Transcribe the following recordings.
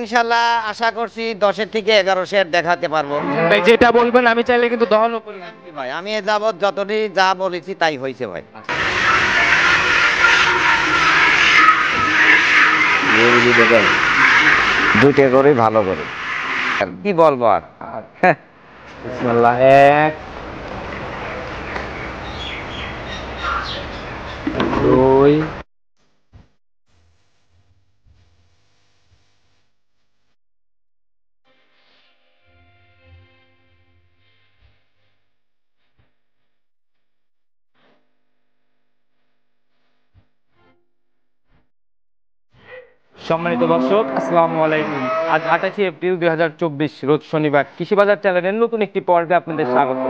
ইনশাল্লাহ আশা করছি 10 থেকে 11 শের দেখাতে পারবো। ভাই যেটা বলবেন আমি চাইলে কিন্তু দহনও করে নিতে ভাই আমি এ যাবৎ যতটি যা বলেছি তাই হয়েছে ভাই। দুইটা করে ভালো করে কি বলবো আর। বিসমিল্লাহ, এক দুই সম্মানিত দর্শক, আসসালামু আলাইকুম। আজ 28 এপ্রিল 2024 রোজ শনিবার। কৃষি বাজার চ্যানেলের নতুন একটি পর্বে আপনাদের স্বাগত।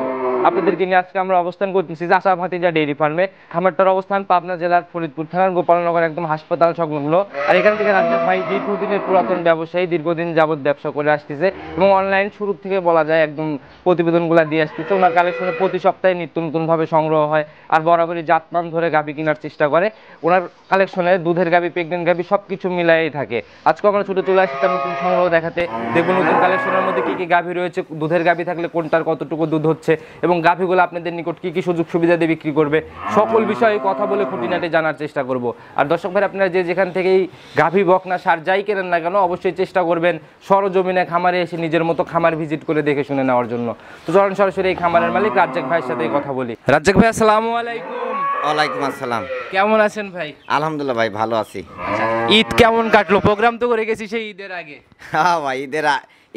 আপনাদেরকে নিয়ে আজকে আমরা অবস্থান করতেছি চাচা ভাতিজা ডেইরি ফার্মে। খামারটার অবস্থান পাবনা জেলার ফরিদপুর থানার গোপালনগর একদম হাসপাতাল সংলগ্ন। আর এখান থেকে রাজ্জাক ভাই দীর্ঘদিনের পুরাতন ব্যবসায়ী, দীর্ঘদিন যাবত ব্যবসা করে আসতেছে এবং অনলাইন শুরু থেকে বলা যায় একদম প্রতিবেদনগুলো দিয়ে আসতেছে। ওনার কালেকশনে প্রতি সপ্তাহে নিত্য নতুনভাবে সংগ্রহ হয় আর বরাবরই জাতমান ধরে গাভী কেনার চেষ্টা করে। ওনার কালেকশনে দুধের গাভী, প্রেগনেন্ট গাভী সব কিছু মিলাই থাকে। আজকে আমরা ছুটে চলে আসি তার নতুন সংগ্রহ দেখাতে। দেখুন নতুন কালেকশনের মধ্যে কি কি গাভী রয়েছে, দুধের গাভী থাকলে কোনটার কতটুকু দুধ হচ্ছে এবং গাভীগুলো আপনাদের নিকট কি কি সুযোগ সুবিধা দিয়ে বিক্রি করবে, সকল বিষয়ে কথা বলে খুঁটিনাটি জানার চেষ্টা করব। আর দর্শক ভাই, আপনারা যে যেখান থেকেই গাভী বকনা সার যাই কেনেন না কেন অবশ্যই চেষ্টা করবেন সরজমিনে খামারে এসে নিজের মতো খামার ভিজিট করে দেখে শুনে নেওয়ার জন্য। তো চলুন সরাসরি এই খামারের মালিক রাজ্জাক ভাইয়ের সাথে কথা বলি। রাজ্জাক ভাই, আসসালামু আলাইকুম। ওয়ালাইকুম আসসালাম। কেমন আছেন ভাই? আলহামদুলিল্লাহ ভাই, ভালো আছি। ঈদ কেমন কাটলো? প্রোগ্রাম তো করে গেছি সেই ঈদের আগে। হ্যাঁ ভাই,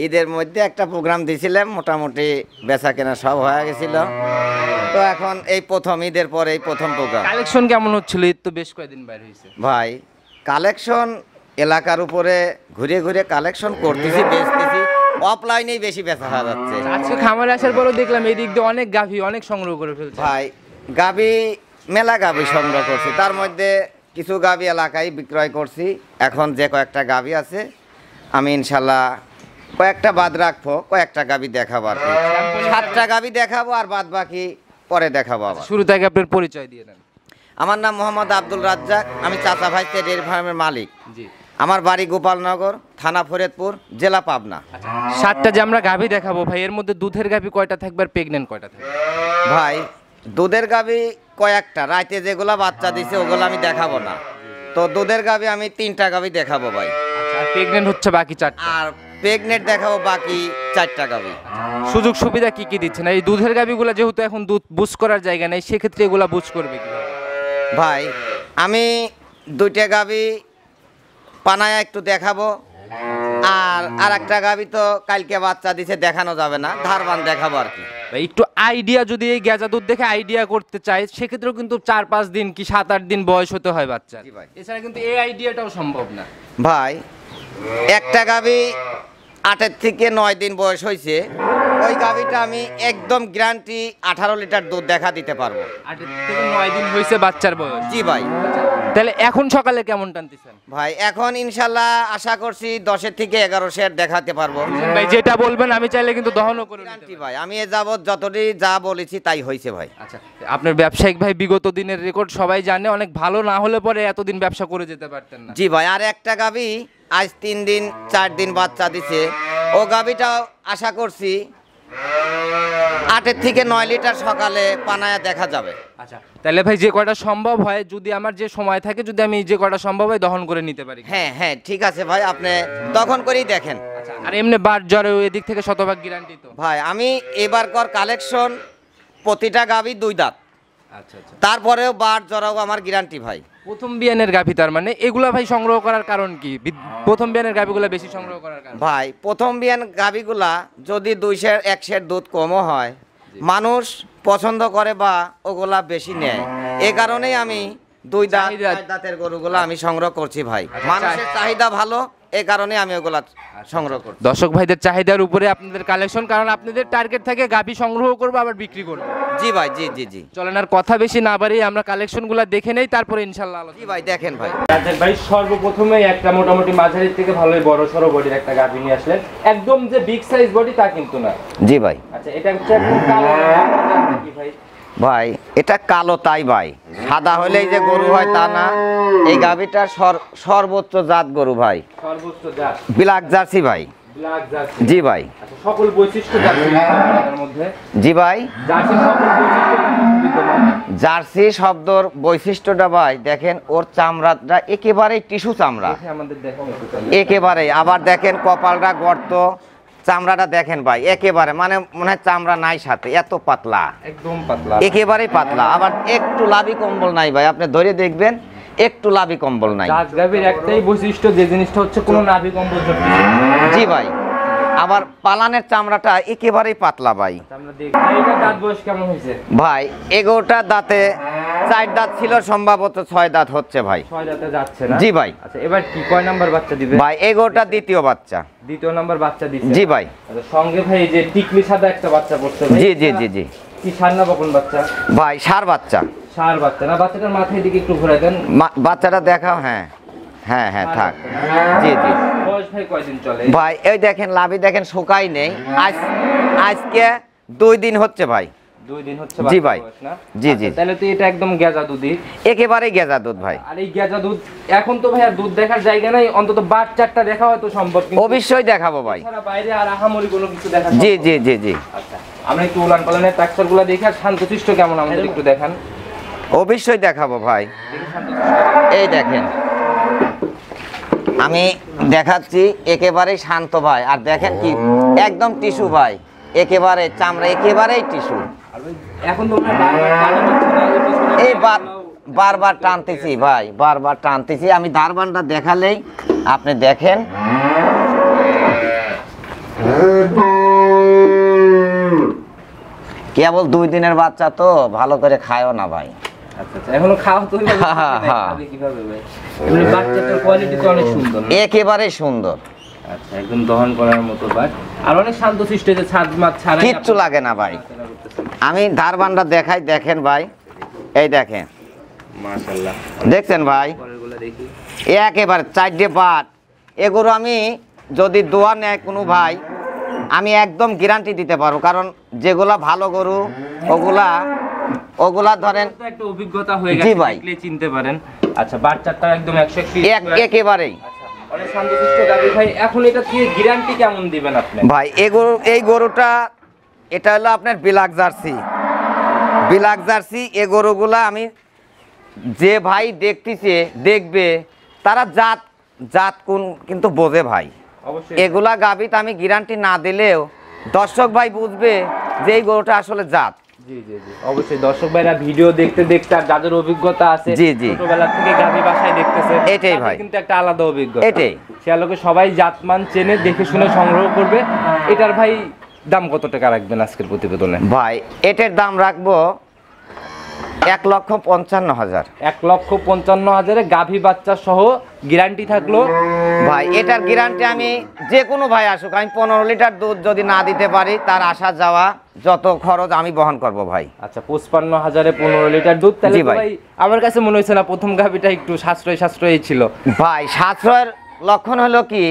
ঈদের মধ্যে একটা প্রোগ্রাম দিয়েছিলাম, মোটামুটি বেচা কেনা সব হয়ে গেছিল। তো এখন এই প্রথম ঈদের পরে এই প্রথম প্রোগ্রাম। কালেকশন কেমন হচ্ছিল? ঈদ তো বেশ কয়েকদিন বাইরে হয়েছে ভাই। কালেকশন এলাকার উপরে ঘুরে ঘুরে কালেকশন করতেছি, বেচতেছি। অফলাইনেই বেশি বেচা হয়ে যাচ্ছে। আজকে খামারে আসার পরও দেখলাম এই দিক দিয়ে অনেক গাভী অনেক সংগ্রহ করে ফেলছে ভাই। গাভী মেলা গাভী সংগ্রহ করছি, তার মধ্যে কিছু গাভী এলাকায় বিক্রয় করছি। এখন যে কয়েকটা গাভী আছে আমি ইনশাল্লাহ কয়েকটা বাদ রাখবো, কয়েকটা গাভী দেখাবো আর কি। 7টা গাভী দেখাবো আর বাদ বাকি পরে দেখাবো আবার। শুরু থেকে আপনার পরিচয় দিয়ে দেন। আমার নাম মোহাম্মদ আব্দুল রাজ্জাক, আমি চাচা ভাইতে ডেয়ারি ফার্মের মালিক। জি। আমার বাড়ি গোপালনগর, থানা ফরিদপুর, জেলা পাবনা। 7টা যে আমরা গাভী দেখাবো ভাই, এর মধ্যে দুধের গাভী কয়টা থাকবে আর প্রেগনেন্ট কয়টা থাকবে? ভাই দুধের গাভী কয়েকটা, রাতে যেগুলা বাচ্চা দিছে ওগুলো আমি দেখাবো না। তো দুধের গাভী আমি 3টা গাভী দেখাবো ভাই। আর প্রেগনেন্ট হচ্ছে বাকি 4টা। আর প্রেগনেন্ট দেখাবো বাকি 4টা গাভী। সুযোগ সুবিধা কি কি দিচ্ছেন? এই দুধের গাভীগুলো যেহেতু এখন দুধ বুঝ করার জায়গা নেই, সেক্ষেত্রে এগুলা বুঝ করবে কিভাবে? ভাই আমি 2টা গাভী পানায় একটু দেখাবো, আর একটা গাভী তো কালকে বাচ্চা দিছে, দেখানো যাবে না, ধারবান দেখাবো আর কি। একটু আইডিয়া যদি এই গেজা দুধ দেখে আইডিয়া করতে চাই, সেক্ষেত্রেও কিন্তু 4-5 দিন কি 7-8 দিন বয়স হতে হয় বাচ্চা। এছাড়া কিন্তু এই আইডিয়াটাও সম্ভব না ভাই। একটা গাভী 8 থেকে 9 দিন বয়স হয়েছে, ওই গাভীটা আমি একদম গ্যারান্টি 18 লিটার দুধ দেখা দিতে পারবো। 8 থেকে 9 দিন হয়েছে বাচ্চার বয়স। জি ভাই। তাহলে এখন সকালে কেমন টানতেছেন ভাই? এখন ইনশাল্লাহ আশা করছি 10 থেকে 11 শের দেখাতে পারবো। ভাই যেটা বলবেন আমি চাইলে কিন্তু দহনও করে নিতে পারি। ভাই আমি এ যাবৎ যতটি যা বলেছি তাই হয়েছে ভাই। আচ্ছা, আপনার ব্যবসায়িক ভাই বিগত দিনের রেকর্ড সবাই জানে, অনেক ভালো না হলে পরে এতদিন ব্যবসা করে যেতে পারতেন না। জি ভাই। আর একটা গাভী আজ 3 দিন 4 দিন বাচ্চা দিছে, ও গাভীটাও আশা করছি 8 থেকে 9 লিটার সকালে পানায়া দেখা যাবে। আচ্ছা, তাহলে ভাই যে কয়টা সম্ভব হয়, যদি আমার যে সময় থাকে, যদি আমি যে কয়টা সম্ভব হয় দহন করে নিতে পারি। হ্যাঁ হ্যাঁ ঠিক আছে ভাই, আপনি তখন করেই দেখেন। আর এমনি বার জ্বরে এদিক থেকে শতভাগ গ্যারান্টি তো? ভাই আমি এবারকার কালেকশন প্রতিটা গাভী 2 দাঁত। আচ্ছা আচ্ছা। তারপরেও বার জরাও আমার গ্যারান্টি ভাই। প্রথম বিয়ানের গাভী, তার মানে এগুলা ভাই সংগ্রহ করার কারণ কি? প্রথম বিয়ানের গাভীগুলা বেশি সংগ্রহ করার কারণ? ভাই প্রথম বিয়ান গাভীগুলা যদি 2 সের 1 সের দুধ কমও হয়, মানুষ পছন্দ করে বা ওগুলা বেশি নেয়। এই কারণেই আমি 2 দাঁত 4 দাঁতের গরুগুলা আমি সংগ্রহ করছি ভাই। মানুষের চাহিদা ভালো, এই কারণে আমি ওগুলা সংগ্রহ করছি। দর্শক ভাইদের চাহিদার উপরে আপনাদের কালেকশন, কারণ আপনাদের টার্গেট থাকে গাভী সংগ্রহ করবো আবার বিক্রি করবো। জি ভাই, জি জি জি। চলেন আর কথা বেশি না বাড়িয়ে আমরা কালেকশনগুলো দেখে নেই, তারপরে ইনশাআল্লাহ আলোচনা। জি ভাই দেখেন ভাই। রাজ্জাক ভাই সর্বপ্রথমে একটা মোটামুটি মাঝারি থেকে ভালোই বড় সরো বডির একটা গাভী নিয়ে আসলেন। একদম যে বিগ সাইজ বডি তা কিন্তু না। জি ভাই। আচ্ছা, এটা হচ্ছে একদম কালো কি ভাই? ভাই এটা কালো তাই ভাই, সাদা হলেই যে গরু হয় তা না। এই গাভীটার সর্বোচ্চ জাত গরু ভাই, সর্বোচ্চ জাত ব্ল্যাক জার্সি ভাই। ব্ল্যাক জার্সি, জি ভাই। আচ্ছা, সকল বৈশিষ্ট্য জার্সির মধ্যে। জি ভাই। জার্সির সকল বৈশিষ্ট্য বিদ্যমান। জার্সি শব্দর বৈশিষ্ট্যটা ভাই দেখেন, ওর চামড়াটা একেবারেই টিস্যু চামড়া, আমাদের দেখো একেবারেই। আবার দেখেন কপালটা গর্ত, চামড়াটা দেখেন ভাই একেবারে মানে মনে হয় চামড়া নাই সাথে, এত পাতলা, একদম পাতলা, একেবারেই পাতলা। আবার একটু লাভি কম্বল নাই ভাই, আপনি ধরে দেখবেন একটু লাভি কম্বল নাই। জাত গাভীর একটাই বৈশিষ্ট্য, যে জিনিসটা হচ্ছে কোনো নাভি কম্বল জড়িত নেই। জি ভাই। আবার পালানের চামড়াটা একেবারেই পাতলা ভাই। আমরা দেখি এটা দাঁত বয়স কেমন হয়েছে ভাই এগোটা দাঁতে 4 দাঁত ছিল, সম্ভবত 6 দাঁত হচ্ছে ভাই। 6 দাঁতে যাচ্ছে না? জি ভাই। আচ্ছা, এবার কি কয় নাম্বার বাচ্চা দিবে? ভাই এগোটা দ্বিতীয় বাচ্চা। দ্বিতীয় নাম্বার বাচ্চা দিচ্ছে? জি ভাই। আচ্ছা, সঙ্গে ভাই এই যে টিকলি সাদা একটা বাচ্চা পড়ছে ভাই। জি জি জি জি। কি ষাঁড় না বকন বাচ্চা? ভাই ষাঁড় বাচ্চা। ষাঁড় বাচ্চা না? বাচ্চাটার মাথায় দিকে একটু ঘুরাই দেন। বাচ্চাটা দেখাও। হ্যাঁ হ্যাঁ হ্যাঁ থাক। জি জি। বয়স ভাই কয়দিন চলে? ভাই এই দেখেন লাভি দেখেন, শুকাই নেই। আজকে 2 দিন হচ্ছে ভাই। 2 দিন হচ্ছে জি ভাই। বয়স না? জি জি। আচ্ছা, তাহলে তো এটা একদম গেজা দুধই, একেবারেই গেজা দুধ ভাই। আর এই গেজা দুধ এখন তো ভাই আর দুধ দেখার জায়গা নাই, অন্তত বাট চারটা দেখা হয়তো সম্ভব, কিন্তু অবশ্যই দেখাবো ভাই। এছাড়া বাইরে আর আহামরি কোনো কিছু দেখা জি সম্ভব জি না। জি জি। আচ্ছা, আমরা একটু উলান পালানের ট্রাকচারগুলো দেখি, আর শান্তশিষ্ট কেমন আমাদের একটু দেখান। অবশ্যই দেখাবো ভাই। দেখি শান্তশিষ্ট। এই দেখেন আমি দেখাচ্ছি, একেবারেই শান্ত ভাই। আর দেখেন কি একদম টিস্যু ভাই, একেবারে চামড়া একেবারেই টিস্যু। আর ভাই এখন তো মনে হয় বারবার টানা হচ্ছে না, এই পিছনে এই বারবার টানতেছি ভাই, বারবার টানতেছি। আমি দারবানটা দেখালেই আপনি দেখেন। কেবল 2 দিনের বাচ্চা তো, ভালো করে খায়ও না ভাই। আচ্ছা আচ্ছা, এখনো খাওয়া তো হইলো না, খাবে কিভাবে ভাই? এমনি বাচ্চাটার কোয়ালিটি তো অনেক সুন্দর না? একেবারেই সুন্দর। আচ্ছা, একদম দহন করার মতো বাট, আর অনেক শান্তশিষ্ট, যে ছাদ মাছ ছাড়া কিচ্ছু লাগে না ভাই। আমি ধারবানটা দেখাই, দেখেন ভাই। এই দেখেন, মাশাআল্লাহ। দেখছেন ভাই, পরেরগুলো দেখি। একেবারে 4টে বাট। এগুলো আমি যদি দোয়া নেয় কোনো ভাই, আমি একদম গ্যারান্টি দিতে পারবো। কারণ যেগুলা ভালো গরু ওগুলা ধরেন তো একটা অভিজ্ঞতা হয়ে জি গেছে, ভাই। দেখলে চিনতে পারেন। আচ্ছা, বাচ্চাটা একদম 101 একেবারেই। আচ্ছা, অনেক শান্তশিষ্ট গাভী ভাই। এখন এটা থেকে গ্যারান্টি কেমন দিবেন আপনি? ভাই এই গরুটা এটা হলো আপনার ব্ল্যাক জার্সি। ব্ল্যাক জার্সি এই গরুগুলা আমি যে ভাই দেখবে তারা জাত কোন কিন্তু বোঝে ভাই। অবশ্যই এগুলা গাভীতে আমি গ্যারান্টি না দিলেও দর্শক ভাই বুঝবে যে এই গরুটা আসলে জাত। জি জি জি, অবশ্যই দর্শক ভাইরা ভিডিও দেখতে দেখতে, আর যাদের অভিজ্ঞতা আছে জি জি, ছোটবেলা থেকে গাভী বাসায় দেখতেছে, এটাই তাদের ভাই কিন্তু একটা আলাদা অভিজ্ঞতা। এটাই। সে আলোকে সবাই জাতমান চেনে, দেখে শুনে সংগ্রহ করবে। এটার ভাই দাম কত টাকা রাখবেন আজকের প্রতিবেদনে? ভাই এটার দাম রাখবো 1,55,000। 1,55,000 গাভী বাচ্চা সহ গ্যারান্টি থাকলো ভাই। এটার গ্যারান্টি আমি যে কোনো ভাই আসুক, আমি 15 লিটার দুধ যদি না দিতে পারি, তার আসা যাওয়া যত খরচ আমি বহন করব ভাই। আচ্ছা, 55,000-এ 15 লিটার দুধ, তাহলে জি তো ভাই। ভাই আমার কাছে মনে হয়েছে না প্রথম গাভীটা একটু সাশ্রয়ী ছিল। ভাই সাশ্রয়ের লক্ষণ হলো কি,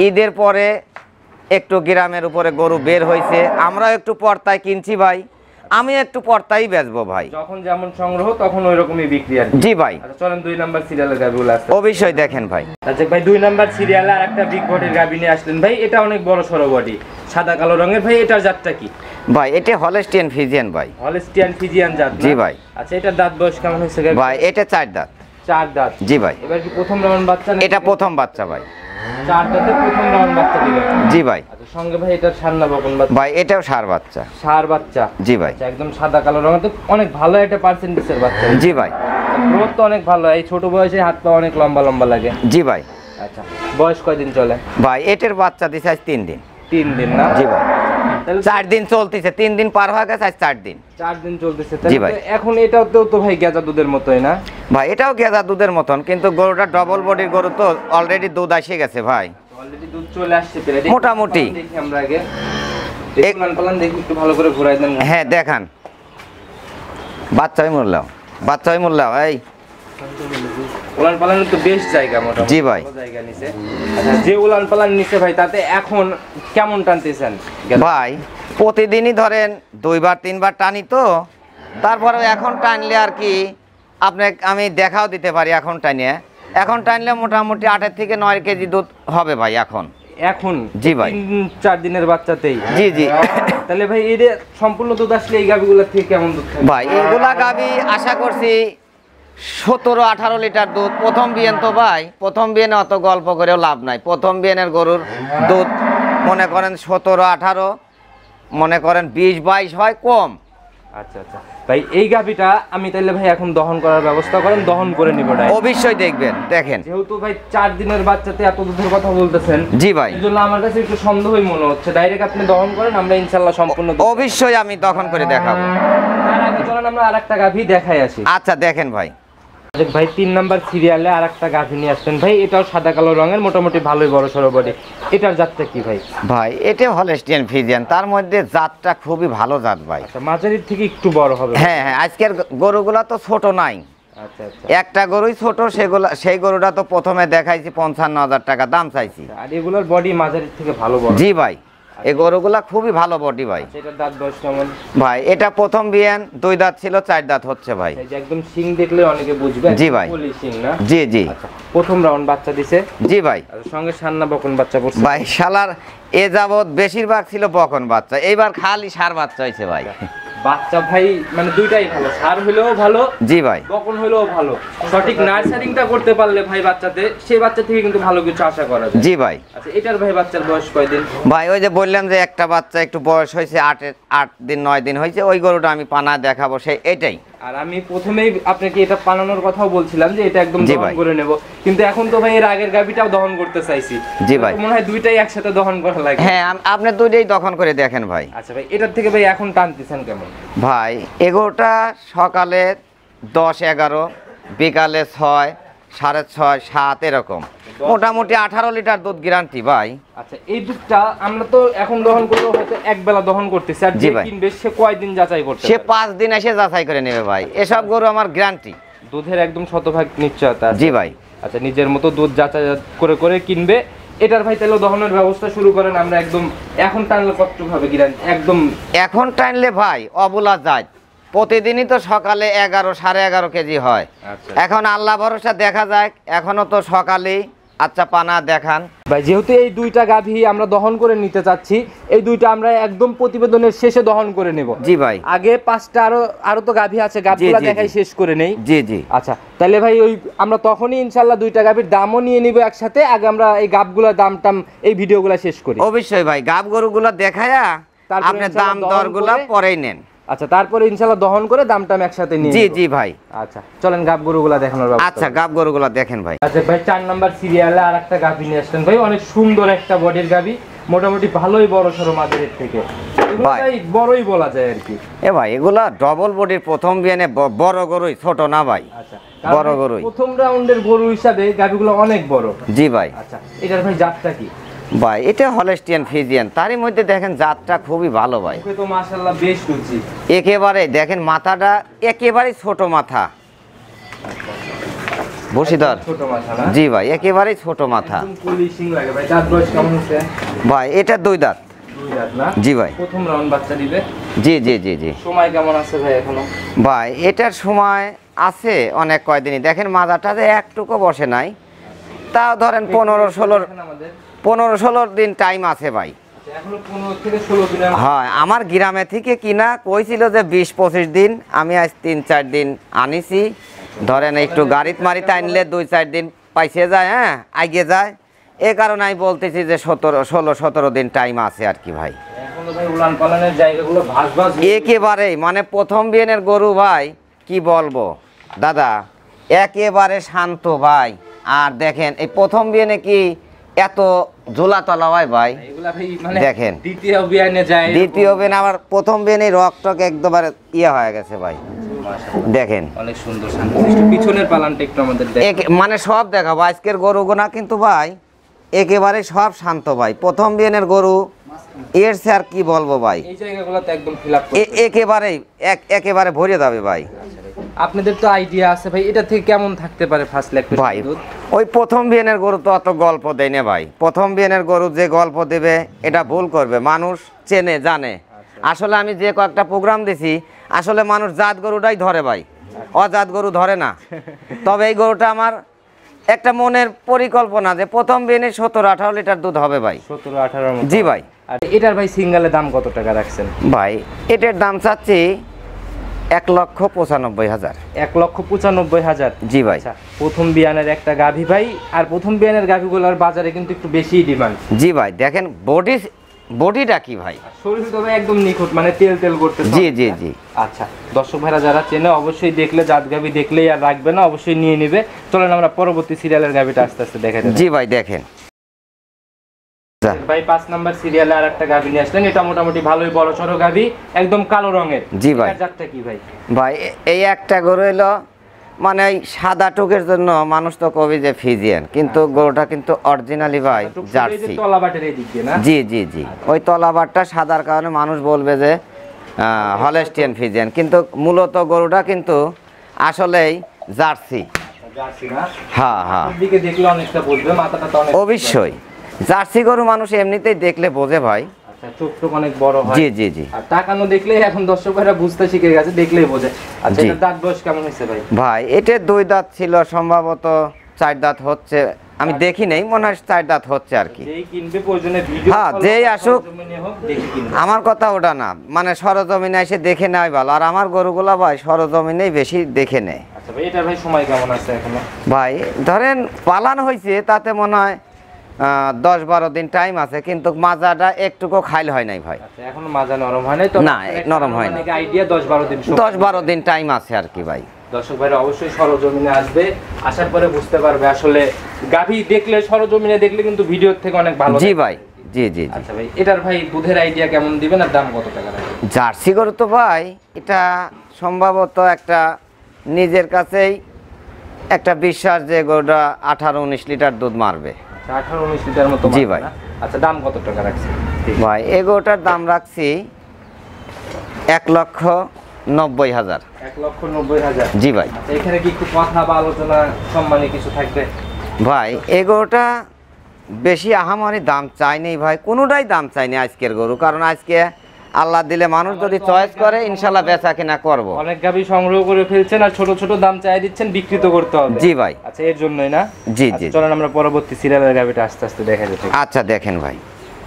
ঈদের পরে একটু গ্রামের উপরে গরু বের হয়েছে, আমরাও একটু পর্তায় কিনছি ভাই, আমি একটু পর্তাই বেচবো ভাই। যখন যেমন সংগ্রহ তখন ওই রকমই বিক্রি আর কি। জি ভাই। আচ্ছা, চলেন 2 নাম্বার সিরিয়ালের গাভীগুলো আসছে। অবশ্যই দেখেন ভাই। আচ্ছা ভাই, 2 নাম্বার সিরিয়ালে আর একটা বিগ বডির গাভী নিয়ে আসলেন ভাই। এটা অনেক বড় সরো বডি, সাদা কালো রঙের ভাই। এটার জাতটা কি ভাই? এটা হলস্টিয়ান ফ্রিজিয়ান ভাই। হলস্টিয়ান ফ্রিজিয়ান জাত না? জি ভাই। আচ্ছা, এটার দাঁত বয়স কেমন হয়েছে গাভী? ভাই এটা 4 দাঁত। 4 দাঁত। জি ভাই। এবার কি প্রথম রাউন্ড বাচ্চা নাকি? এটা প্রথম বাচ্চা ভাই। 4 দাঁতে প্রথম রাউন্ড বাচ্চা দিবেন? জি ভাই। আচ্ছা, সঙ্গে ভাই এটার সান্না বকন বাচ্চা? ভাই এটাও ষাঁড় বাচ্চা। ষাঁড় বাচ্চা। জি ভাই। আচ্ছা, একদম সাদা কালো রঙের, তো অনেক ভালো একটা পার্সেন্টেজের বাচ্চা। জি ভাই। গ্রোথ তো অনেক ভালো, এই ছোট বয়সে হাত পা অনেক লম্বা লম্বা লাগে। জি ভাই। আচ্ছা, বয়স কয়দিন চলে? ভাই এটার বাচ্চা দিছে আজ 3 দিন। 3 দিন না? জি ভাই। তাহলে 4 দিন চলতেছে, 3 দিন পার হয়ে গেছে, আজ 4 দিন। 4 দিন চলতেছে। জি ভাই। তাহলে এখন এটাও তো ভাই গেজা দুধের মতোই না? ভাই এটাও গেজা দুধের মতন, কিন্তু গরুটা ডবল বডির গরু তো, অলরেডি দুধ এসে গেছে ভাই। অলরেডি দুধ চলে আসছে প্রায় মোটামুটি। দেখি আমরা আগে দেখুন পালান, দেখি একটু ভালো করে ঘোরাই দেন। হ্যাঁ দেখান। বাচ্চাই মূল্য এই উলান পালানের তো বেশ জায়গা, মোটামুটি জি ভাই। ভালো জায়গা নিছে। আচ্ছা, যে উলান পালান নিছে ভাই, তাতে এখন কেমন টানতেছেন? ভাই প্রতিদিনই ধরেন 2 বার 3 বার টানি তো, তারপরে এখন টানলে আর কি আপনাকে আমি দেখাও দিতে পারি। এখন টানলে মোটামুটি 8 থেকে 9 কেজি দুধ হবে ভাই এখন। এখন জি ভাই। 3-4 দিনের বাচ্চাতেই? জি জি। তাহলে ভাই এর সম্পূর্ণ দুধ আসলে এই গাভিগুলোর থেকে কেমন দুধ খাবে ভাই? এগুলা গাভি আশা করছি 17-18 লিটার দুধ। প্রথম বিয়েন তো ভাই, প্রথম বিয়েনে অত গল্প করেও লাভ নাই। প্রথম বিয়েনের গরুর দুধ মনে করেন 17-18, মনে করেন 20-22 হয় কম। আচ্ছা আচ্ছা ভাই, এই গাভিটা আমি তাহলে ভাই এখন দহন করার ব্যবস্থা করেন, দহন করে নিব। অবশ্যই দেখবেন, দেখেন। যেহেতু ভাই 4 দিনের বাচ্চাতে এত দুধের কথা বলতেছেন, জি ভাই, এই জন্য আমার কাছে একটু সন্দেহই মনে হচ্ছে। ডাইরেক্ট আপনি দহন করেন, আমরা ইনশাআল্লাহ সম্পূর্ণ অবশ্যই আমি দহন করে দেখাবো। তার আগে চলেন আমরা আরেকটা গাভি দেখাই আসি। আচ্ছা দেখেন ভাই। ভাই 3 নাম্বার সিরিয়ালে আরেকটা গাভি নিয়ে আসছেন ভাই। এটাও সাদা কালো রঙের, মোটামুটি ভালোই বড় সড়ো বডি। এটার জাতটা কি ভাই? ভাই এটা হলস্টিয়ান ফ্রিজিয়ান, তার মধ্যে জাতটা খুবই ভালো জাত ভাই। আচ্ছা, মাঝারির থেকে একটু বড় হবে? হ্যাঁ হ্যাঁ, আজকের গরুগুলা তো ছোট নাই। আচ্ছা আচ্ছা। একটা গরুই ছোট, সেই গরুটা তো প্রথমে দেখাইছি 55,000 টাকা দাম চাইছি। আর এগুলোর বডি মাঝারির থেকে ভালো বড়? জি ভাই, এই গরুগুলা খুবই ভালো বডি ভাই। এটার দাঁত বয়স কেমন ভাই? এটা প্রথম বিয়ান, 2 দাঁত ছিল, 4 দাঁত হচ্ছে ভাই। এই যে একদম শিং দেখলে অনেকে বুঝবে। জি ভাই। পলি শিং না? জি জি। আচ্ছা, প্রথম রাউন্ড বাচ্চা দিছে? জি ভাই। আর সঙ্গে সান্না বকন বাচ্চা পড়ছে ভাই শালার এ যাবৎ বেশিরভাগ ছিল বকন বাচ্চা, এইবার খালি সার বাচ্চা হয়েছে ভাই। বাচ্চা ভাই মানে দুইটাই ভালো, সার হইলেও ভালো, জি ভাই, বকন হইলেও ভালো। সঠিক নার্সারিংটা করতে পারলে ভাই বাচ্চাতে, সেই বাচ্চা থেকে কিন্তু ভালো কিছু আশা করা যায়। জি ভাই। আচ্ছা, এটার ভাই বাচ্চার বয়স কয়দিন? ভাই ওই যে বললাম যে একটা বাচ্চা একটু বয়স হয়েছে, 8 দিন 9 দিন হয়েছে, ওই গরুটা আমি পানা দেখাবো, সেই এটাই। আর আমি প্রথমেই আপনাকে এটা পানানোর কথাও বলছিলাম যে এটা একদম জি দহন ভাই। করে নেব, কিন্তু এখন তো ভাই এর আগের গাভিটাও দহন করতে চাইছি। জি ভাই। মনে হয় দুইটাই একসাথে দহন করা লাগে। হ্যাঁ, আপনি দুইটাই দখল করে দেখেন ভাই। আচ্ছা ভাই, এটার থেকে ভাই এখন টানতেছেন কেমন? ভাই এগোটা সকালে 10-11, বিকালে 6, 6:30, 7 এরকম, মোটামুটি 18 লিটার দুধ গ্যারান্টি ভাই। আচ্ছা, এই দুধটা আমরা তো এখন দহন করলে হয়তো এক বেলা দহন করতেছি, আর জি যে ভাই। কিনবে সে কয়দিন যাচাই করতে সে পারবে? 5 দিন এসে যাচাই করে নেবে ভাই, এসব গরু আমার গ্যারান্টি। দুধের একদম শতভাগ নিশ্চয়তা আছে? জি ভাই। আচ্ছা, নিজের মতো দুধ যাচাই করে করে কিনবে। এটার ভাই তাহলে দহনের ব্যবস্থা শুরু করেন। আমরা একদম এখন টানলে কতটুকু হবে গ্যারান্টি? একদম এখন টাইনলে ভাই অবলা যায়, প্রতিদিনই তো সকালে 11-11.5 কেজি হয়। আচ্ছা এখন আল্লাহ ভরসা, দেখা যায়, এখনো তো সকালেই। আচ্ছা পানা দেখান ভাই, যেহেতু এই দুইটা গাভী আমরা দহন করে নিতে চাচ্ছি, এই দুইটা আমরা একদম প্রতিবেদনের শেষে দহন করে নেব। জি ভাই। আগে 5টা আরো তো গাভী আছে, গাভীগুলো জি, দেখাই জি। শেষ করে নেই। জি জি। আচ্ছা, তাহলে ভাই ওই আমরা তখনই ইনশাল্লাহ দুইটা গাভীর দামও নিয়ে নিব একসাথে। আগে আমরা এই গাভগুলোর দাম টাম এই ভিডিওগুলো শেষ করি। অবশ্যই ভাই, গাব গরুগুলো দেখায়া তারপরে আপনি ইনশাল্লাহ দাম দহন দরগুলা করে- পরেই নেন। আচ্ছা, তারপরে ইনশাল্লাহ দহন করে দাম টাম একসাথে নিয়ে জি নিব। জি ভাই। আচ্ছা, চলেন গাভ গরুগুলা দেখানোর ব্যবস্থা আচ্ছা, করি। গাব গরুগুলো দেখেন ভাই। আচ্ছা ভাই, 4 নাম্বার সিরিয়ালে আর একটা গাভী নিয়ে আসছেন ভাই। অনেক সুন্দর একটা বডির গাভী, মোটামুটি ভালোই বড় সড়ো মাঝের থেকে। এগুলো ভাই। ভাই বড়ই বলা যায় আর কি। এ ভাই এগুলা ডবল বডির প্রথম বিয়ানে বড় গরুই, ছোট না ভাই। আচ্ছা, বড় গরুই। প্রথম রাউন্ডের গরু হিসাবে গাভীগুলো অনেক বড়। জি ভাই। আচ্ছা, এটার ভাই জাতটা কি? ভাই এটা হলস্টিয়ান ফ্রিজিয়ান, তারই মধ্যে দেখেন জাতটা খুবই ভালো ভাই। মুখে তো মাশাআল্লাহ বেশ রুচি। একেবারে দেখেন মাথাটা একেবারে ছোট মাথা, বসিদার। ছোট মাথা না? জি ভাই, একেবারেই ছোট মাথা। একদম পুলিশিং লাগে ভাই। দাঁত বয়স কেমন হচ্ছে? ভাই এটা 2 দাঁত। 2 দাঁত না? জি ভাই। প্রথম রাউন্ড বাচ্চা দিবে। জি জি জি জি। সময় কেমন আছে ভাই এখনো? ভাই এটার সময় আছে অনেক কয়দিনই, দেখেন মাথাটা যে একটুকু বসে নাই, তাও ধরেন 15-16 আমাদের 15-16 দিন টাইম আছে ভাই। এখনো 15 থেকে 16 দিনের। হয়, আমার গ্রামে থেকে কিনা কইছিল যে 20-25 দিন, আমি আজ 3-4 দিন আনিছি। ধরেন একটু গাড়িত মারিতে আনলে 2-4 দিন পাইছে যায়, হ্যাঁ আগে যায়। এ কারণে আমি বলতেছি যে 16-17 দিন টাইম আছে আর কি ভাই। এখনো ভাই উলান পালানের জায়গাগুলো ভাঁজ ভাঁজ। একেবারেই মানে প্রথম বিয়েনের গরু ভাই, কি বলবো দাদা, একেবারে শান্ত ভাই। আর দেখেন এই প্রথম বিয়েনে কি এত ঝোলা তলা হয় ভাই, এগুলা ভাই মানে দেখেন। দ্বিতীয় বিয়ানে যায়। দ্বিতীয় বিয়ে আমার প্রথম বিয়ে রক একদমই ইয়ে হয়ে গেছে ভাই, দেখেন। অনেক সুন্দর শান্তশিষ্ট। পিছনের পালানটা একটু আমাদের দেখ। মানে সব দেখাবো আজকের গরুগুনা কিন্তু ভাই একেবারে সব শান্ত ভাই, প্রথম বিয়েনের গরু। এর সে আর কি বলবো ভাই, এই জায়গাগুলোতে একদম ফিল আপ। একেবারেই একেবারে ভরে যাবে ভাই। আপনাদের তো আইডিয়া আছে ভাই, এটা থেকে কেমন থাকতে পারে ফার্স্ট ল্যাকটেশন ভাই দুধ? ওই প্রথম বিয়েনের গরু তো অত গল্প দেয় না ভাই। প্রথম বিয়েনের গরু যে গল্প দেবে এটা ভুল করবে, মানুষ চেনে জানে। আসলে আমি যে কয়েকটা প্রোগ্রাম দিছি আসলে মানুষ জাত গরুটাই ধরে ভাই, অজাত গরু ধরে না। তবে এই গরুটা আমার একটা মনের পরিকল্পনা যে প্রথম দিনে 17-18 লিটার দুধ হবে ভাই। 17-18 জি ভাই। আর এটার ভাই সিঙ্গেলের দাম কত টাকা রাখছেন? ভাই এটার দাম চাচ্ছি 1,95,000। 1,95,000। জি ভাই। আচ্ছা, প্রথম বিয়ানের একটা গাভী ভাই, আর প্রথম বিয়ানের গাভীগুলোর বাজারে কিন্তু একটু বেশি ডিমান্ড। জি ভাই, দেখেন বডিটা কি ভাই, শরীর তবে একদম নিখুঁত, মানে তেল তেল করতে। জি জি জি। আচ্ছা, দর্শক ভাইরা যারা চেনে অবশ্যই দেখলে, জাত গাভী দেখলেই আর রাখবে না, অবশ্যই নিয়ে নিবে। চলেন আমরা পরবর্তী সিরিয়ালের গাভীটা আস্তে আস্তে দেখা যাবে। জি ভাই দেখেন ভাই 5 নাম্বার সিরিয়ালে আর একটা গাভী নিয়ে আসলেন। এটা মোটামুটি ভালোই বড় সড়ো গাভী, একদম কালো রঙের। জি ভাই। এটার জাতটা কি ভাই? ভাই এই একটা গরু এলো মানে এই সাদা টুকের জন্য মানুষ তো কবি যে ফিজিয়ান, কিন্তু গরুটা কিন্তু অরিজিনালি ভাই জার্সি। তলাবাটের এই দিক দিয়ে না? জি জি জি। ওই তলাবাটটা সাদার কারণে মানুষ বলবে যে হলস্টিয়ান ফিজিয়ান, কিন্তু মূলত গরুটা কিন্তু আসলেই জার্সি। জার্সি না? হ্যাঁ হ্যাঁ, দিকে দেখলে অনেকটা বুঝবে, মাথাটা তো অনেক। অবশ্যই জার্সি গরু মানুষ এমনিতেই দেখলে বোঝে ভাই। আচ্ছা, চোখটুক অনেক বড় হয়। জি জি জি। আর তাকানো দেখলেই এখন দর্শকরা বুঝতে শিখে গেছে, দেখলেই বোঝে। আচ্ছা, জি। এটার দাঁত বয়স কেমন হয়েছে ভাই? ভাই এটার 2 দাঁত ছিল, সম্ভবত 4 দাঁত হচ্ছে, আমি দেখি নেই, মনে হয় 4 দাঁত হচ্ছে আর কি। যেই কিনবে প্রয়োজনে ভিডিও হ্যাঁ, কল যেই বা আসুক, সরজমিনে হোক দেখে কিনবে। আমার কথা ওটা না, মানে সরজমিনে এসে দেখে নেয় ভালো। আর আমার গরুগুলা ভাই সরজমিনেই বেশি দেখে নেয়। আচ্ছা ভাই, এটার ভাই সময় কেমন আছে এখনো? ভাই ধরেন পালান হয়েছে, তাতে মনে হয় 10-12 দিন টাইম আছে, কিন্তু মাজাটা একটুকু খাইল হয় নাই ভাই। আচ্ছা, এখনো মাজা নরম হয় নাই তো? না, নরম হয় না। আইডিয়া 10-12 দিন সময়। 10-12 দিন টাইম আছে আর কি ভাই। দর্শক ভাইরা অবশ্যই সরজমিনে আসবে, আসার পরে বুঝতে পারবে আসলে গাভী দেখলে, সরজমিনে দেখলে কিন্তু ভিডিওর থেকে অনেক ভালো। জি ভাই, জি জি জি। আচ্ছা ভাই, এটার ভাই দুধের আইডিয়া কেমন দিবেন আর দাম কত টাকা রাখবেন? জার্সি গরু তো ভাই এটা সম্ভবত একটা নিজের কাছেই একটা বিশ্বাস যে গরুটা 18-19 লিটার দুধ মারবে। 18-19 লিটার মতো। জি ভাই। আচ্ছা, দাম কত টাকা রাখছেন? ভাই এই গরুটার দাম রাখছি 1,90,000। 1,90,000। জি ভাই। আচ্ছা, এখানে কি একটু কথা বা আলোচনা সম্মানী কিছু থাকবে? ভাই এই গরুটা বেশি আহামরি দাম চাইনি ভাই, কোনোটাই দাম চাইনি আজকের গরু, কারণ আজকে আল্লাহ দিলে মানুষ যদি চয়েস করে ইনশাল্লাহ বেচা কিনা করব। অনেক গাভী সংগ্রহ করে ফেলছেন আর ছোট ছোট দাম চাই দিচ্ছেন, বিক্রিত করতে হবে। জি ভাই। আচ্ছা, এর জন্যই না? জি আচ্ছা, জি। চলেন আমরা পরবর্তী সিরিয়ালের গাভীটা আস্তে আস্তে দেখা যাচ্ছে। আচ্ছা দেখেন ভাই,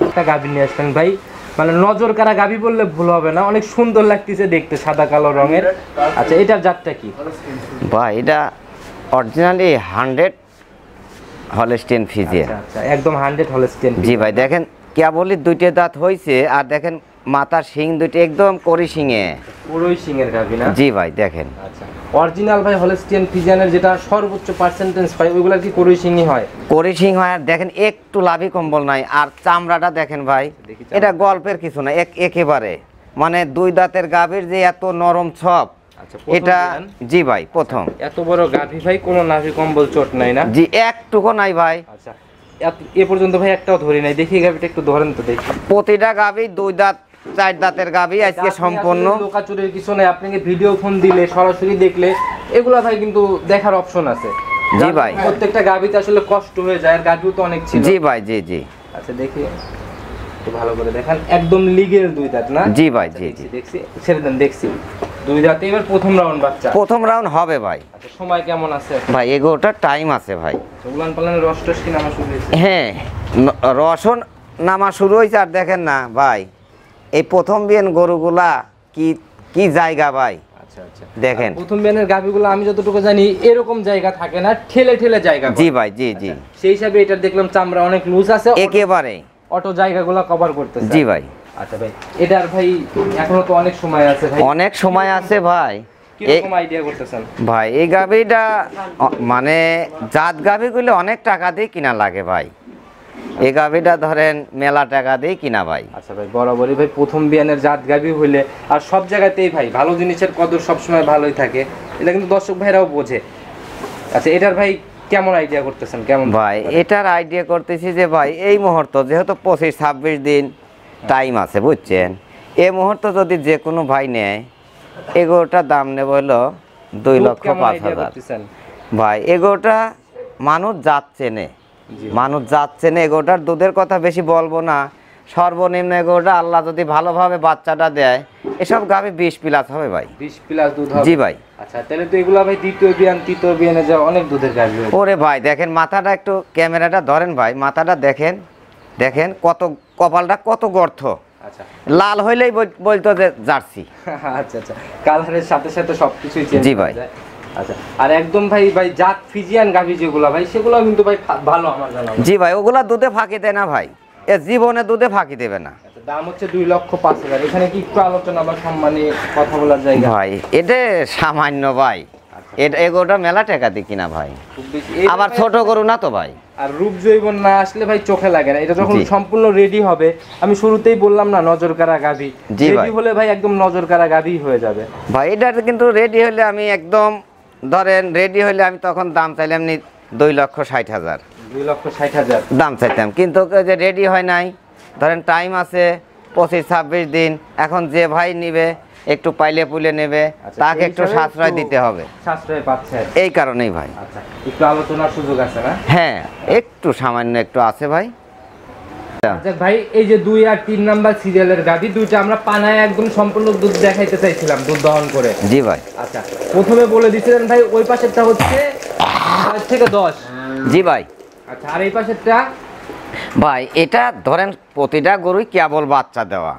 একটা গাভী নিয়ে আসলেন ভাই, মানে নজর কাড়া গাভী বললে ভুল হবে না, অনেক সুন্দর লাগতেছে দেখতে, সাদা কালো রঙের। আচ্ছা, এটার জাতটা কি ভাই এটা অরিজিনালি 100 হলস্টিয়ান ফিজিয়ান। আচ্ছা, একদম 100 হলস্টিয়ান। জি ভাই, দেখেন কেবলই 2টা দাঁত হয়েছে, আর দেখেন মাথার শিং দুটি একদম করি শিঙে। পুরোই সিংয়ের গাভী না? জি ভাই দেখেন। আচ্ছা, অরিজিনাল ভাই হলস্টিয়ান ফিজিয়ানের যেটা সর্বোচ্চ পার্সেন্টেজ পাই, ওইগুলা কি পুরোই সিংই হয়? করি শিং হয়, আর দেখেন একটু লাভি কম্বল নাই, আর চামড়াটা দেখেন ভাই, দেখি এটা গল্পের কিছু না, একেবারে মানে 2 দাঁতের গাভীর যে এত নরম ছপ। আচ্ছা, প্রথম এটা বিয়ান? জি ভাই প্রথম। এত বড় গাভী ভাই, কোনো নাভি কম্বল চোট নাই না? জি একটুকু নাই ভাই। আচ্ছা, এ পর্যন্ত ভাই একটাও ধরি নাই, দেখি গাভীটা একটু ধরেন তো দেখি। প্রতিটা গাভী 2 দাঁত 4 দাঁতের গাভী আজকে সম্পূর্ণ। লোকাচুরির কিছু নাই, আপনাকে ভিডিও ফোন দিলে সরাসরি দেখলে এগুলা ভাই কিন্তু দেখার অপশন আছে। জি ভাই। প্রত্যেকটা গাভীতে আসলে কষ্ট হয়ে যায়, আর গাভীও তো অনেক ছিল। জি ভাই, জি জি। আচ্ছা, দেখি একটু ভালো করে দেখেন, একদম লিগেল 2 দাঁত না? জি ভাই, জি জি। দেখছি, ছেড়ে দেন, দেখছি 2 দাঁতে এবার প্রথম রাউন্ড বাচ্চা। প্রথম রাউন্ড হবে ভাই। আচ্ছা, সময় কেমন আছে ভাই এগোটার টাইম আছে ভাই। উলান পালানের রস টস কি নামা শুরু হয়েছে? হ্যাঁ, রসন নামা শুরু হয়েছে। আর দেখেন না ভাই, এই প্রথম বিয়ান গরুগুলা কি কি জায়গা ভাই। আচ্ছা আচ্ছা, দেখেন প্রথম বিয়ানের গাভীগুলো আমি যতটুকু জানি এরকম জায়গা থাকে না, ঠেলে ঠেলে জায়গা করে। জি ভাই, জি জি। সেই হিসাবে এটা দেখলাম চামড়া অনেক লুজ আছে, একেবারে অটো জায়গাগুলো কভার করতেছে। জি ভাই। আচ্ছা ভাই, এটার ভাই এখনো তো অনেক সময় আছে ভাই, অনেক সময় আছে ভাই। কিরকম আইডিয়া করতেছেন ভাই এই গাভীটা মানে জাত গাভীগুলো অনেক টাকা দিয়ে কিনা লাগে ভাই। এই গাভীটা ধরেন মেলা টাকা দিয়ে কিনা ভাই। আচ্ছা ভাই, বরাবরই ভাই প্রথম বিয়ানের জাত গাভী হইলে আর সব জায়গাতেই ভাই ভালো জিনিসের কদর সবসময় ভালোই থাকে, এটা কিন্তু দর্শক ভাইরাও বোঝে। আচ্ছা, এটার ভাই কেমন আইডিয়া করতেছেন? কেমন ভাই এটার আইডিয়া করতেছি যে ভাই এই মুহূর্ত যেহেতু 25-26 দিন টাইম আছে বুঝছেন, এই মুহূর্ত যদি যে কোনো ভাই নেয়, এগোটার দাম নেব হলো 2,05,000। ভাই এগোটা মানুষ যাচ্ছে নে, মানুষ যাচ্ছে না। এগোটার দুধের কথা বেশি বলবো না, সর্বনিম্ন এগোটা আল্লাহ যদি ভালোভাবে বাচ্চাটা দেয় এসব গাভী 20+ হবে ভাই। 20+ দুধ হবে? জি ভাই। আচ্ছা, তাহলে তো এগুলা ভাই দ্বিতীয় বিয়ান তৃতীয় বিয়ানে যা অনেক দুধের গাভী হয়। ওরে ভাই দেখেন মাথাটা একটু ক্যামেরাটা ধরেন ভাই, মাথাটা দেখেন, দেখেন কত কপালটা কত গর্ত। আচ্ছা লাল হইলেই বলতো যে জার্সি। আচ্ছা আচ্ছা, কালারের সাথে সাথে সবকিছুই চেঞ্জ। জি ভাই। আচ্ছা, আর একদম ভাই ভাই জাত ফিজিয়ান গাভী যেগুলা ভাই সেগুলো কিন্তু ভাই ভালো আমার জানা। জি ভাই, ওগুলা দুধে ফাঁকি দেয় না ভাই, এ জীবনে দুধে ফাঁকি দেবে না। আচ্ছা, দাম হচ্ছে 2,05,000। এখানে কি একটু আলোচনা বা সম্মানী কথা বলার জায়গা? ভাই এটা সামান্য ভাই, এটা এগোটা মেলা টাকা দি কিনা ভাই, খুব বেশি আবার ছোট গরু না তো ভাই। আর রূপ জৈবন না আসলে ভাই চোখে লাগে না। এটা যখন জি। সম্পূর্ণ রেডি হবে, আমি শুরুতেই বললাম না নজর কাড়া গাভী, জি রেডি ভাই। হলে ভাই একদম নজর কাড়া গাভী হয়ে যাবে। ভাই এটা কিন্তু রেডি হলে আমি একদম ধরেন রেডি হলে আমি তখন দাম চাইলাম নি 2,60,000 2,60,000 দাম চাইতাম, কিন্তু ওই যে রেডি হয় নাই, ধরেন টাইম আছে 25-26 দিন, এখন যে ভাই নিবে একটু পাইলে পুলে নেবে, আচ্ছা, তাকে সেই একটু হিসাবে সাশ্রয় একটু দিতে হবে, সাশ্রয় পাচ্ছে। এই কারণেই ভাই। আচ্ছা, একটু আলোচনার সুযোগ আছে না? হ্যাঁ একটু সামান্য একটু আছে ভাই। আচ্ছা ভাই, এই যে 2 আর 3 নাম্বার সিরিয়ালের গাভী দুইটা আমরা পানায় একদম সম্পূর্ণ দুধ দেখাইতে চাইছিলাম, দুধ দহন করে। জি ভাই। আচ্ছা, প্রথমে বলে দিছিলেন ভাই ওই পাশেরটা হচ্ছে 5 থেকে 10। জি ভাই। আচ্ছা, আর এই পাশেরটা? ভাই এটা ধরেন প্রতিটা গরুই কেবল বাচ্চা দেওয়া,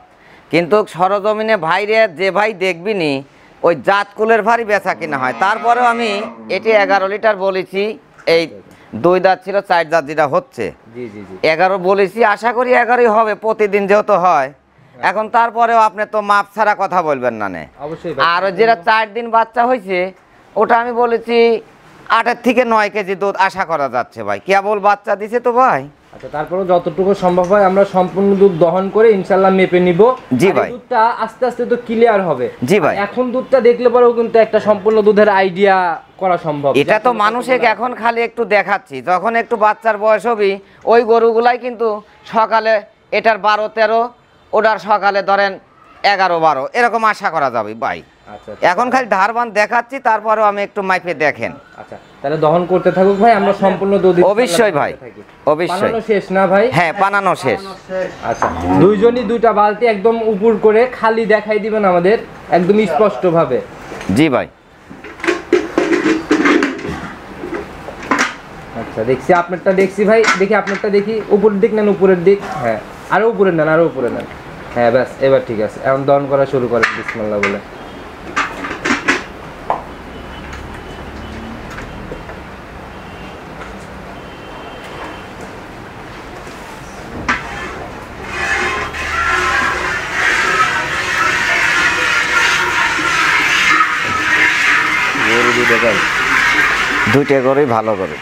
কিন্তু সরজমিনে ভাইরে যে ভাই দেখবিনি ওই জাতকুলের ভারী বেচা কিনা হয়। তারপরেও আমি এটি 11 লিটার বলেছি, এই 2 দাঁত ছিল 4 দাঁত যেটা হচ্ছে, জি জি জি। 11 বলেছি, আশা করি 11ই হবে প্রতিদিন যেহেতু হয়। এখন তারপরেও আপনি তো মাপ ছাড়া কথা বলবেন না নে। অবশ্যই। আর ওই যেটা 4 দিন বাচ্চা হয়েছে ওটা আমি বলেছি 8 থেকে 9 কেজি দুধ আশা করা যাচ্ছে ভাই, কেবল বাচ্চা দিছে তো ভাই। আচ্ছা, তারপরে যতটুকু সম্ভব হয় আমরা সম্পূর্ণ দুধ দহন করে ইনশাআল্লাহ মেপে নিব। জি আর এই ভাই। দুধটা আস্তে আস্তে তো ক্লিয়ার হবে। জি ভাই। এখন দুধটা দেখলে পরেও কিন্তু একটা সম্পূর্ণ দুধের আইডিয়া করা সম্ভব। এটা তো মানুষকে এখন খালি একটু দেখাচ্ছি, যখন একটু বাচ্চার বয়স হবে ওই গরুগুলাই কিন্তু সকালে এটার 12-13, ওটার সকালে ধরেন 11-12 এরকম আশা করা যাবে ভাই। আচ্ছা এখন খালি ধারবান দেখাচ্ছি, তারপরেও আমি একটু মাইপে দেখেন। আচ্ছা, তাহলে দহন করতে থাকুক ভাই, আমরা সম্পূর্ণ দুধ অবশ্যই ভাই, অবশ্যই। বানানো শেষ না ভাই? হ্যাঁ বানানো শেষ। আচ্ছা, দুইজনই দুইটা বালতি একদম উপর করে খালি দেখাই দিবেন আমাদের একদম স্পষ্ট ভাবে। জি ভাই। আচ্ছা, দেখছি আপনারটা, দেখছি ভাই, দেখি আপনারটা, দেখি উপরের দিক নেন, উপরের দিক। হ্যাঁ, আরো উপরে নেন, আরো উপরে নেন। হ্যাঁ ব্যাস, এবার ঠিক আছে। এখন দহন করা শুরু করেন বিসমিল্লাহ বলে। গরু দুটো ভাই, দুইটা গরুই ভালো গরু।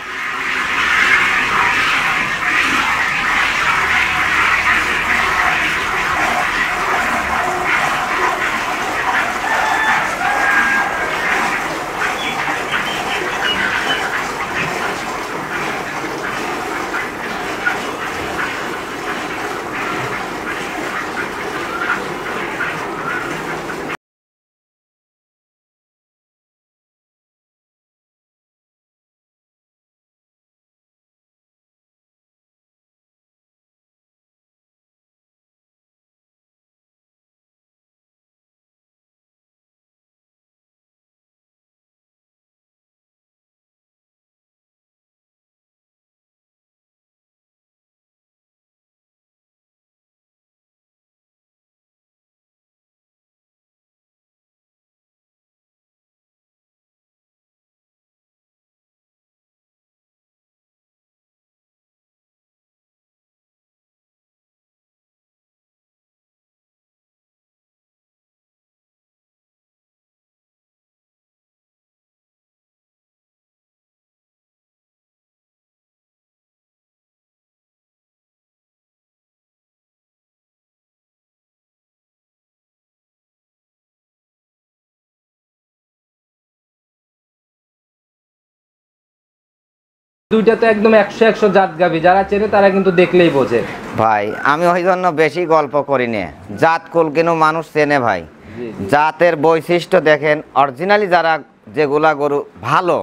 দুইটা তো একদম 100 জাত গাভী, যারা চেনে তারা কিন্তু দেখলেই বোঝে ভাই। আমি ওই জন্য বেশি গল্প করি না, জাত কুল কেন মানুষ চেনে ভাই। জি, জি। জাতের বৈশিষ্ট্য দেখেন, অরিজিনালি যারা যেগুলা গরু ভালো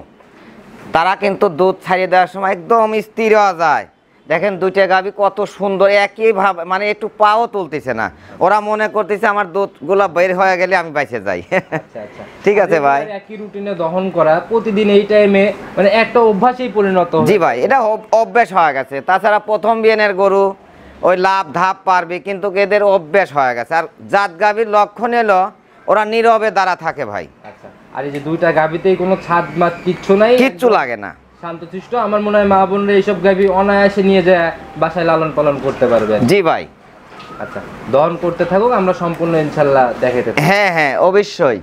তারা কিন্তু দুধ ছাড়িয়ে দেওয়ার সময় একদম স্থির হওয়া যায়, দেখেন দুইটা গাভী কত সুন্দর, একই ভাবে মানে একটু পাও তুলতেছে না, ওরা মনে করতেছে আমার দুধগুলা বের হয়ে গেলে আমি বাইসে যাই। আচ্ছা আচ্ছা, ঠিক আছে ভাই। একই রুটিনে দহন করা প্রতিদিন এই টাইমে মানে একটা অভ্যাসেই পরিণত জি ভাই, এটা অভ্যাস হয়ে গেছে। তাছাড়া প্রথম বিয়ানের গরু ওই লাভ ধাপ পারবে, কিন্তু এদের অভ্যাস হয়ে গেছে। আর জাত গাভীর লক্ষণ এলো ওরা নীরবে দাঁড়া থাকে ভাই। আচ্ছা, আর এই যে দুইটা গাভীতেই কোনো ছাদ মাত কিচ্ছু নাই, কিচ্ছু লাগে না, শান্তশিষ্ট। আমার মনে হয় মা বোনরা এইসব গাভী অনায়াসে নিয়ে যায় বাসায় লালন পালন করতে পারবে। জি ভাই। আচ্ছা, দহন করতে থাকুক, আমরা সম্পূর্ণ ইনশাল্লাহ দেখাতে থাকবো। হ্যাঁ হ্যাঁ অবশ্যই।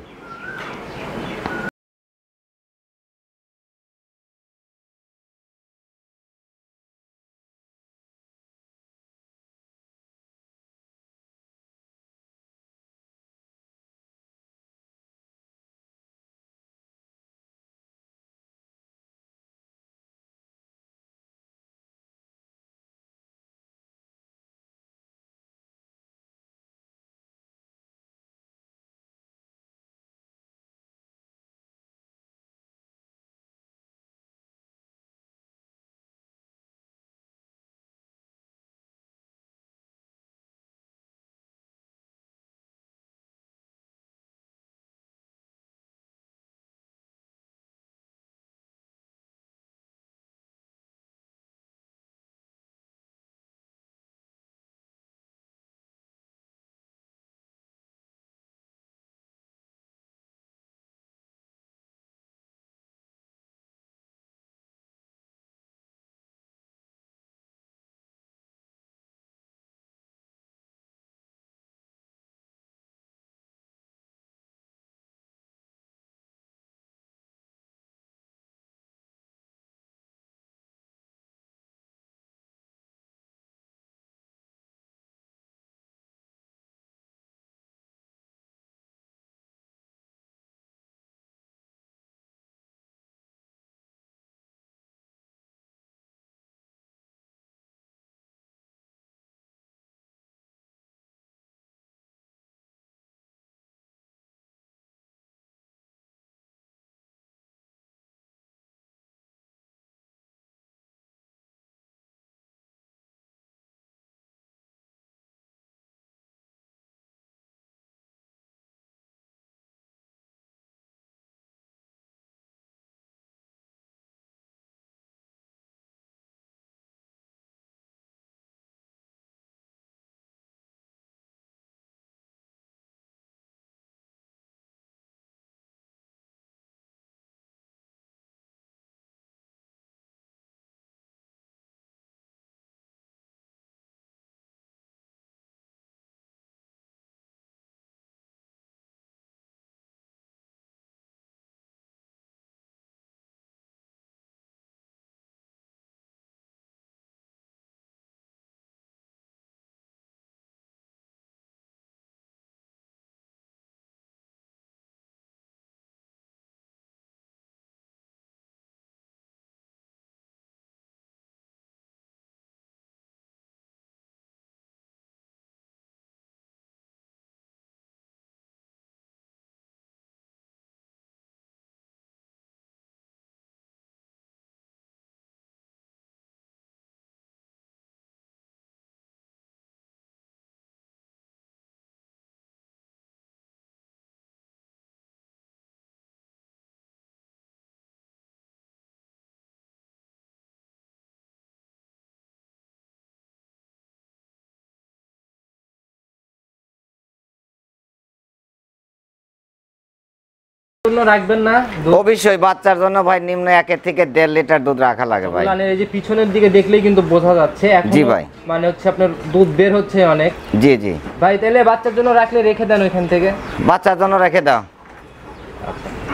জন্য রাখবেন না অবশ্যই বাচ্চার জন্য ভাই নিম্ন 1 থেকে 1.5 লিটার দুধ রাখা লাগে ভাই। এই যে পিছনের দিকে দেখলেই কিন্তু বোঝা যাচ্ছে জি ভাই, মানে হচ্ছে আপনার দুধ বের হচ্ছে অনেক। জি জি ভাই, তাহলে বাচ্চার জন্য রাখলে রেখে দেন ওইখান থেকে, বাচ্চার জন্য রেখে দাও।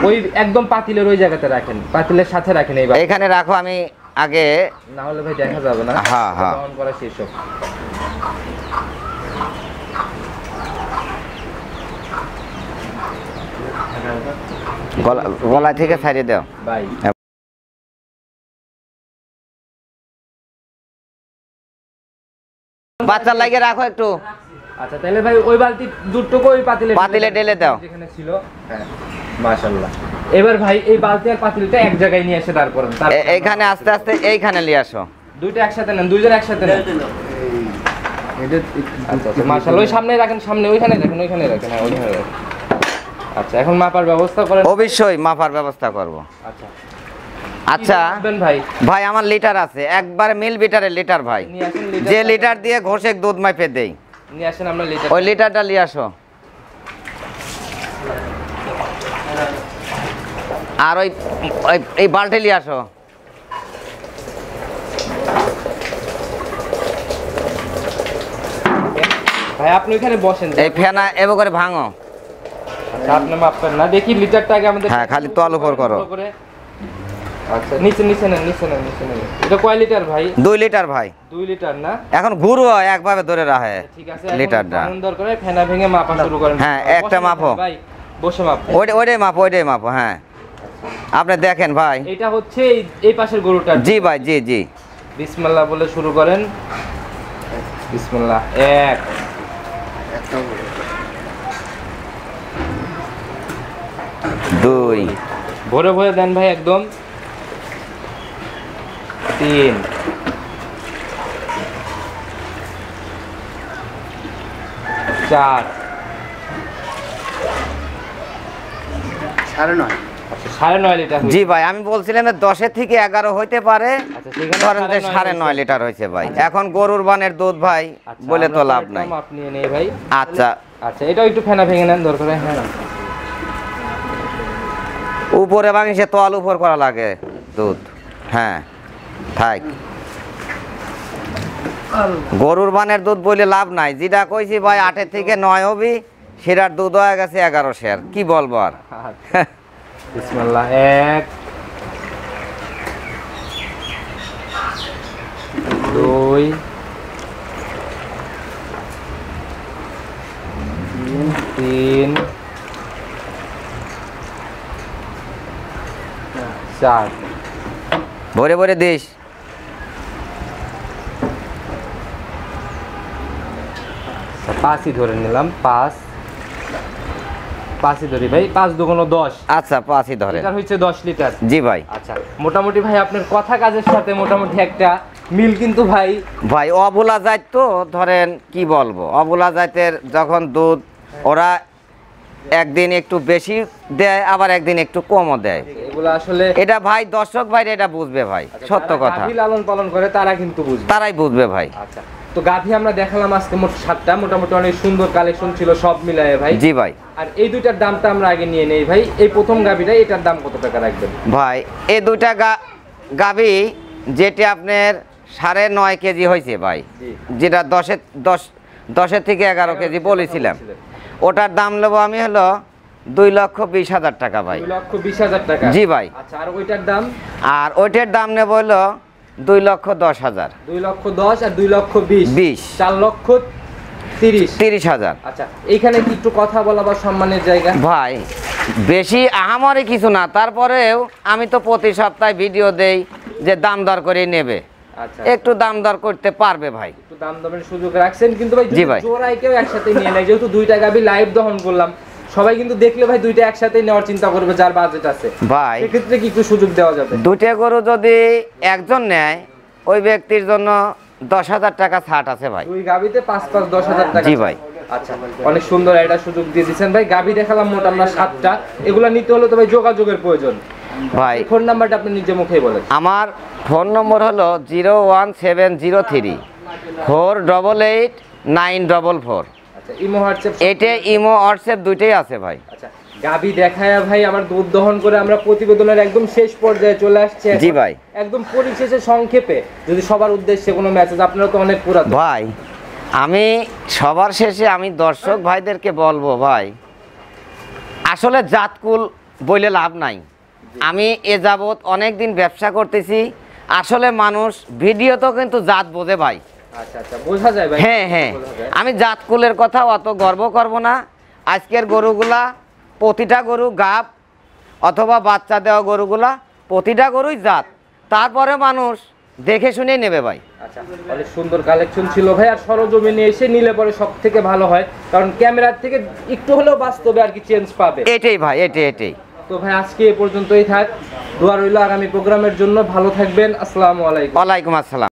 ওই একদম পাতিলের ওই জায়গাতে রাখেন, পাতিলের সাথে রাখেন। এই এখানে রাখো, আমি আগে না হলে ভাই দেখা যাবে না। হ্যাঁ হ্যাঁ দহন করা শেষ হোক। গলা থেকে ছাড়িয়ে দাও ভাই। বাচ্চার লাগে রাখো একটু। আচ্ছা, তাহলে ভাই ওই বালতি দুধটুকু ওই পাতিলে ঢেলে দাও যেখানে ছিল। হ্যাঁ, মাশাআল্লাহ। এবার ভাই এই বালতি আর পাতিলটা এক জায়গায় নিয়ে এসে তারপর এইখানে আস্তে আস্তে এইখানে নিয়ে আসো। দুইটা একসাথে নেন, দুইজন একসাথে নেন। আচ্ছা আচ্ছা মাশাআল্লাহ, ওই সামনে রাখেন, সামনে ওইখানে রাখেন, ওইখানে রাখেন, হ্যাঁ ওইখানে রাখেন। আচ্ছা এখন মাপার ব্যবস্থা করেন। অবশ্যই মাপার ব্যবস্থা করব। আচ্ছা আচ্ছা ভাই, ভাই আমার লিটার আছে, একবার মিল বিটারের লিটার ভাই, নিয়ে আসেন লিটার, যে লিটার দিয়ে ঘষে দুধ মাপে দেই, নিয়ে আসেন আমরা লিটার। ওই লিটারটা নিয়ে আসো। আর ওই এই বালতি নিয়ে আসো। ভাই আপনি ওইখানে বসেন, এই ফেনা এবার করে ভাঙো। আচ্ছা আপনি মাপবেন না, দেখি লিটারটা আগে আমাদের। হ্যাঁ খালি তল উপর করো। আচ্ছা নিচে নিচে নেন, নিচে নেন, নিচে নেন। এটা কয় লিটার ভাই? 2 লিটার ভাই। 2 লিটার না? এখন ঘুরো একভাবে ধরে রাখে ঠিক আছে, লিটারটা। সুন্দর করে ফেনা ভেঙে মাপা শুরু করেন। হ্যাঁ, একটা মাপো ভাই, বসে মাপ। ওইটাই মাপো, ওইটাই মাপো। হ্যাঁ আপনি দেখেন ভাই। এটা হচ্ছে এই পাশের গরুটা। জি ভাই, জি জি। বিসমিল্লাহ বলে শুরু করেন। বিসমিল্লাহ। 1 2 ভরে ভরে দেন ভাই একদম। 3 4 9.5 আচ্ছা 9.5 লিটার। জি ভাই, আমি বলছিলাম 10 থেকে 11 হইতে পারে, আচ্ছা সেখানে ধরেন যে 9.5 লিটার হয়েছে ভাই। এখন গরুর বানের দুধ ভাই আচ্ছা, বলে তো আমরা লাভ একটা নাই। মাপ নিয়ে নেই ভাই। আচ্ছা আচ্ছা এটাও একটু ফেনা ভেঙে নেন দরকার। হ্যাঁ উপরে ভাঙিসে তল উপর করা লাগে দুধ। হ্যাঁ থাক, গরুর বানের দুধ বলে লাভ নাই। যেটা কইছি ভাই 8 থেকে 9 হবি, সেটার দুধ হয়ে গেছে 11 শের, কি বলবো আর। বিসমিল্লাহ। 1 2 3 4 ভরে ভরে দিস। পাঁচই ধরে নিলাম। 5ই ধরি ভাই। 5 দুগুণ 10। আচ্ছা 5ই ধরে। এটা হচ্ছে 10 লিটার। জি ভাই। আচ্ছা মোটামুটি ভাই আপনার কথা কাজের সাথে মোটামুটি একটা মিল কিন্তু ভাই। ভাই অবলা জাত তো, ধরেন কি বলবো, অবলা জাতের যখন দুধ ওরা একদিন একটু বেশি দেয়, আবার একদিন একটু কমও দেয়। এগুলো আসলে এটা ভাই দর্শক ভাই এটা বুঝবে ভাই, সত্য যারা কথা। গাভী লালন পালন করে তারা কিন্তু বুঝবে। তারাই বুঝবে ভাই। আচ্ছা তো গাভী আমরা দেখালাম আজকে মোট 7টা, মোটামুটি অনেক সুন্দর কালেকশন ছিল সব মিলায়ে ভাই। জি ভাই। আর এই দুইটার দামটা আমরা আগে নিয়ে নেই ভাই। এই প্রথম গাভীটা, এটার দাম কত টাকা রাখবেন ভাই? এই দুইটা গাভী যেটা আপনার 9.5 কেজি হয়েছে ভাই, জি। যেটা 10 থেকে 11 কেজি বলেছিলাম, ওটার দাম নেবো আমি হলো 2,20,000 টাকা ভাই। 2,20,000 টাকা। জি ভাই। আচ্ছা আর ওইটার দাম? আর ওইটার দাম নেবো হলো 2,10,000। 2,10,000 আর 2,20,000 20 4,30,000। আচ্ছা এইখানে কি একটু কথা বলা বা সম্মানের জায়গা? ভাই বেশি আহামরি কিছু না, তারপরেও আমি তো প্রতি সপ্তাহে ভিডিও দেই যে দাম দর করে নেবে, আচ্ছা একটু দাম দর করতে পারবে ভাই। একটু দাম দরের সুযোগ রাখছেন কিন্তু ভাই। জি ভাই। জোড়ায় কেউ একসাথে নিয়ে নেয়, যেহেতু দুইটা গাভী লাইভ দহন করলাম, সবাই কিন্তু দেখলে ভাই দুইটা একসাথে নেওয়ার চিন্তা করবে যার বাজেট আছে ভাই সেক্ষেত্রে কি একটু সুযোগ দেওয়া যাবে? দুইটা গরু যদি একজন নেয়, ওই ব্যক্তির জন্য 10,000 টাকা ছাড় আছে ভাই। দুই গাভীতে 5 10,000 টাকা। জি ভাই। আচ্ছা অনেক সুন্দর একটা সুযোগ দিয়ে দিচ্ছেন ভাই। গাভী দেখালাম মোট আমরা 7টা, এগুলা নিতে হলে তো ভাই যোগাযোগের প্রয়োজন ভাই ফোন নাম্বারটা আপনি নিজে মুখেই বলেন। আমার ফোন নম্বর হলো 01703 488 944। আচ্ছা ইমো হোয়াটসঅ্যাপ? এটা ইমো হোয়াটসঅ্যাপ দুইটাই আছে ভাই। আচ্ছা গাভী দেখায় ভাই আমার দুধ দহন করে আমরা প্রতিবেদনের একদম শেষ পর্যায়ে চলে আসছে। জি ভাই। একদম পরিশেষে সংক্ষেপে যদি সবার উদ্দেশ্যে কোনো মেসেজ, আপনারা তো অনেক পুরাতন ভাই, আমি সবার শেষে আমি দর্শক ভাইদেরকে বলবো ভাই, আসলে জাতকুল বলে লাভ নাই। আমি এ যাবৎ অনেক দিন ব্যবসা করতেছি, আসলে মানুষ ভিডিও তো কিন্তু জাত বোঝে ভাই। আচ্ছা আচ্ছা বোঝা যায় ভাই। হ্যাঁ হ্যাঁ, বোঝা যায়। আমি জাতকুলের কথা অত গর্ব করব না। আজকের গরুগুলা প্রতিটা গরু গাব অথবা বাচ্চা দেওয়া গরুগুলা প্রতিটা গরুই জাত, তারপরে মানুষ দেখে শুনে নেবে ভাই। আচ্ছা অনেক সুন্দর কালেকশন ছিল ভাই। আর সরজমিনে এসে নিলে পরে সব থেকে ভালো হয়, কারণ ক্যামেরার থেকে একটু হলেও বাস্তবে আর কি চেঞ্জ পাবে। এটাই ভাই, এটাই। তো ভাই আজকে এ পর্যন্তই থাক। দোয়া রইল আগামী প্রোগ্রামের জন্য। ভালো থাকবেন। আসসালামু আলাইকুম। ওয়ালাইকুম আসসালাম।